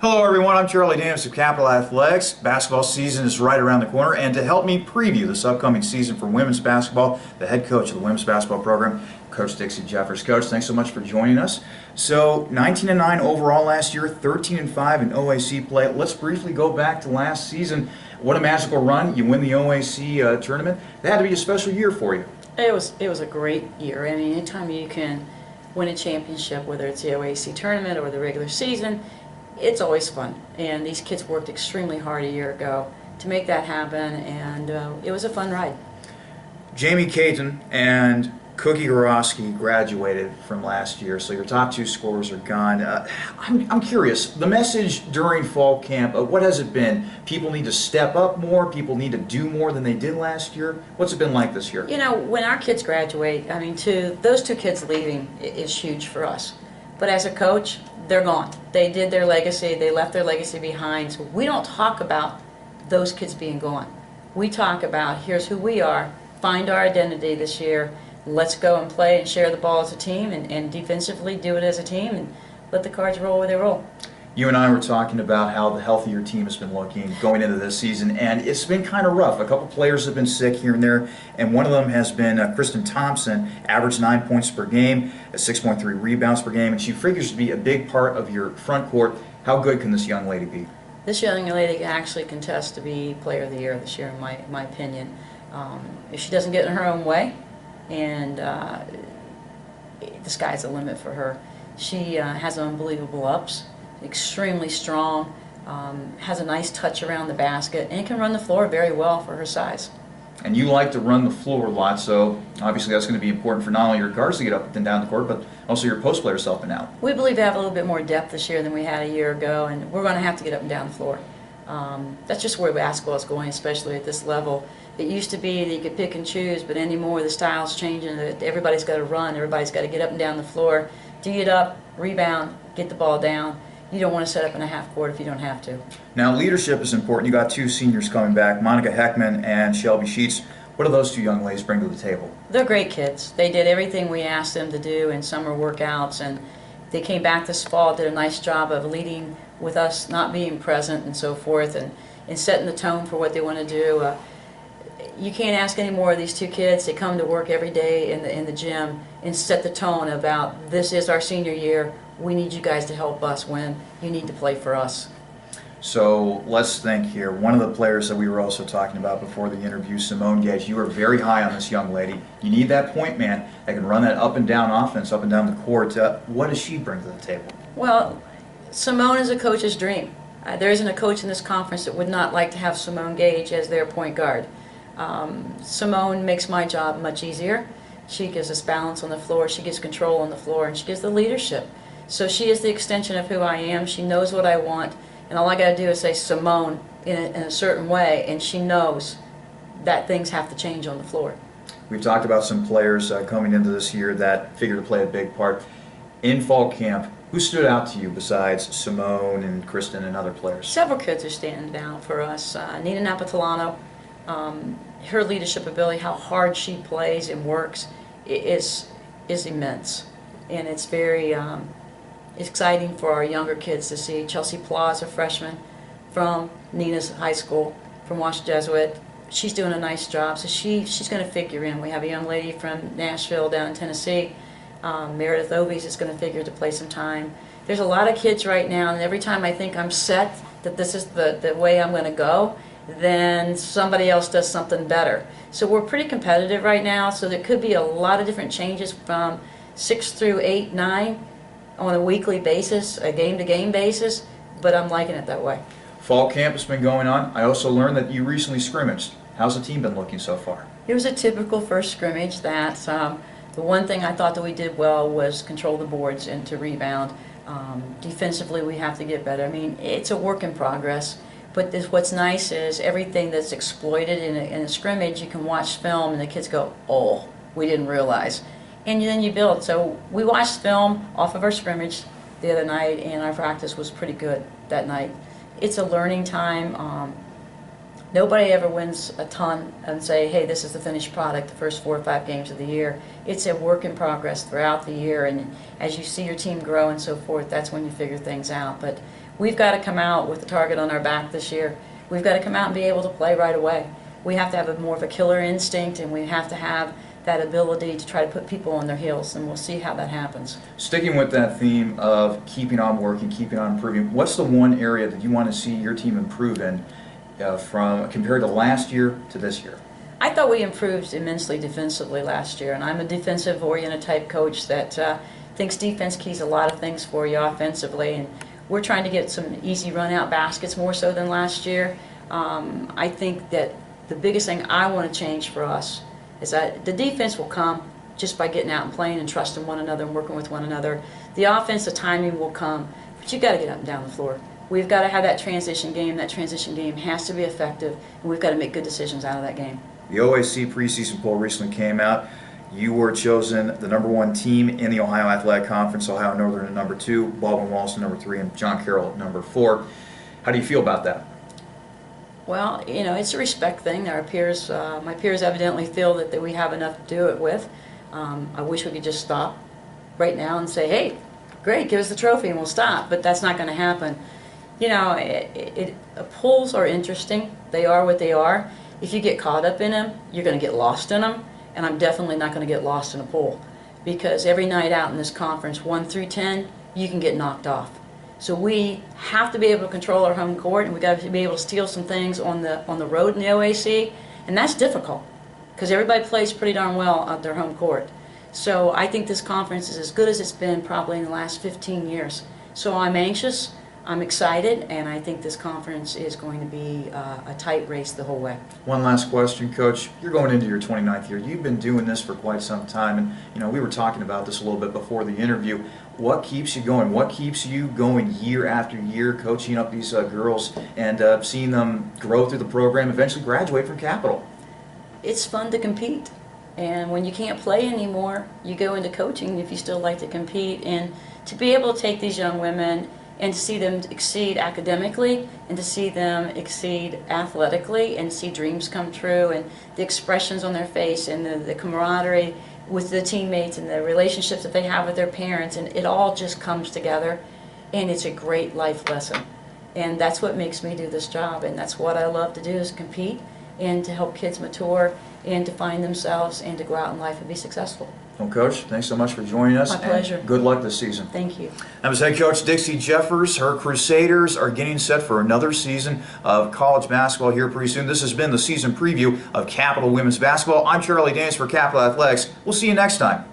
Hello everyone, I'm Charlie Danis of Capital Athletics. Basketball season is right around the corner, and to help me preview this upcoming season for women's basketball, the head coach of the women's basketball program, Coach Dixie Jeffers. Coach, thanks so much for joining us. So 19-9 overall last year, 13-5 in OAC play. Let's briefly go back to last season. What a magical run. You win the OAC tournament. That had to be a special year for you. It was a great year. I mean, anytime you can win a championship, whether it's the OAC tournament or the regular season, it's always fun. And these kids worked extremely hard a year ago to make that happen, and it was a fun ride. Jamie Caton and Cookie Gorosky graduated from last year, so your top two scorers are gone. I'm curious, the message during fall camp, what has it been? People need to step up more, people need to do more than they did last year. What's it been like this year? You know, when our kids graduate, I mean, those two kids leaving is huge for us. But as a coach, they're gone. They did their legacy, they left their legacy behind. So we don't talk about those kids being gone. We talk about, here's who we are, find our identity this year, let's go and play and share the ball as a team, and defensively do it as a team, and let the cards roll where they roll. You and I were talking about how the healthy your team has been looking going into this season, and it's been kind of rough. A couple players have been sick here and there, and one of them has been Kristen Thompson, averaged 9 points per game, 6.3 rebounds per game, and she figures to be a big part of your front court. How good can this young lady be? This young lady actually contests to be Player of the Year this year, in my opinion. If she doesn't get in her own way, and the sky's the limit for her. She has unbelievable ups, extremely strong, has a nice touch around the basket, and can run the floor very well for her size. And you like to run the floor a lot, so obviously that's going to be important for not only your guards to get up and down the court, but also your post players helping out. We believe we have a little bit more depth this year than we had a year ago, and we're going to have to get up and down the floor. That's just where basketball is going, especially at this level. It used to be that you could pick and choose, but anymore the style's changing. Everybody's got to run, everybody's got to get up and down the floor, D it up, rebound, get the ball down. You don't want to set up in a half court if you don't have to. Now, leadership is important. You got two seniors coming back, Monica Heckman and Shelby Sheets. What do those two young ladies bring to the table? They're great kids. They did everything we asked them to do in summer workouts, and they came back this fall, did a nice job of leading with us not being present and so forth, and setting the tone for what they want to do. You can't ask any more of these two kids. They come to work every day in the gym and set the tone about, this is our senior year. We need you guys to help us win. You need to play for us. So let's think here. One of the players that we were also talking about before the interview, Simone Gage, you were very high on this young lady. You need that point man that can run that up and down offense, up and down the court. What does she bring to the table? Well, Simone is a coach's dream. There isn't a coach in this conference that would not like to have Simone Gage as their point guard. Simone makes my job much easier. She gives us balance on the floor, she gives control on the floor, and she gives the leadership. So she is the extension of who I am. She knows what I want, and all I got to do is say Simone in a certain way, and she knows that things have to change on the floor. We've talked about some players coming into this year that figure to play a big part. In fall camp, who stood out to you besides Simone and Kristen and other players? Several kids are standing down for us. Nina Napolitano, her leadership ability, how hard she plays and works, is immense, and it's very exciting for our younger kids to see. Chelsea Plaus, a freshman from Nina's high school, from Wash Jesuit. She's doing a nice job, so she's going to figure in. We have a young lady from Nashville down in Tennessee, Meredith Ovies, is going to figure to play some time. There's a lot of kids right now, and every time I think I'm set, that this is the way I'm going to go, then somebody else does something better. So we're pretty competitive right now, so there could be a lot of different changes from 6 through 8, 9 on a weekly basis, a game-to-game basis, but I'm liking it that way. Fall camp has been going on. I also learned that you recently scrimmaged. How's the team been looking so far? It was a typical first scrimmage. That the one thing I thought that we did well was control the boards and to rebound. Defensively, we have to get better. I mean, it's a work in progress. But what's nice is everything that's exploited in a scrimmage, you can watch film and the kids go, oh, we didn't realize. And then you build. So we watched film off of our scrimmage the other night, and our practice was pretty good that night. It's a learning time. Nobody ever wins a ton and say, hey, this is the finished product the first 4 or 5 games of the year. It's a work in progress throughout the year, and as you see your team grow and so forth, that's when you figure things out. But We've got to come out with a target on our back this year. We've got to come out and be able to play right away. We have to have more of a killer instinct, and we have to have that ability to try to put people on their heels, and we'll see how that happens. Sticking with that theme of keeping on working, keeping on improving, what's the one area that you want to see your team improve in from compared to last year to this year? I thought we improved immensely defensively last year, and I'm a defensive-oriented type coach that thinks defense keys a lot of things for you offensively, and we're trying to get some easy run-out baskets more so than last year. I think that the biggest thing I want to change for us is that the defense will come just by getting out and playing and trusting one another and working with one another. The offense, the timing will come, but you've got to get up and down the floor. We've got to have that transition game. That transition game has to be effective, and we've got to make good decisions out of that game. The OAC preseason poll recently came out. You were chosen the #1 team in the Ohio Athletic Conference, Ohio Northern at #2, Baldwin-Wallace at #3, and John Carroll at #4. How do you feel about that? Well, you know, it's a respect thing. Our peers, my peers evidently feel that we have enough to do it with. I wish we could just stop right now and say, hey, great, give us the trophy and we'll stop, but that's not going to happen. You know, polls are interesting. They are what they are. If you get caught up in them, you're going to get lost in them, and I'm definitely not going to get lost in a poll, because every night out in this conference, 1 through 10, you can get knocked off. So we have to be able to control our home court, and we've got to be able to steal some things on the road in the OAC, and that's difficult because everybody plays pretty darn well at their home court. So I think this conference is as good as it's been probably in the last 15 years. So I'm anxious, I'm excited, and I think this conference is going to be a tight race the whole way. One last question, Coach. You're going into your 29th year. You've been doing this for quite some time, and you know we were talking about this a little bit before the interview. What keeps you going? What keeps you going year after year, coaching up these girls and seeing them grow through the program, eventually graduate from Capital? It's fun to compete, and when you can't play anymore, you go into coaching if you still like to compete, and to be able to take these young women and to see them exceed academically and to see them exceed athletically and see dreams come true and the expressions on their face and the camaraderie with the teammates and the relationships that they have with their parents, and it all just comes together, and it's a great life lesson. And that's what makes me do this job, and that's what I love to do, is compete and to help kids mature and to find themselves and to go out in life and be successful. Well, Coach, thanks so much for joining us. My pleasure. And good luck this season. Thank you. That was head coach Dixie Jeffers. Her Crusaders are getting set for another season of college basketball here pretty soon. This has been the season preview of Capital Women's Basketball. I'm Danis for Capital Athletics. We'll see you next time.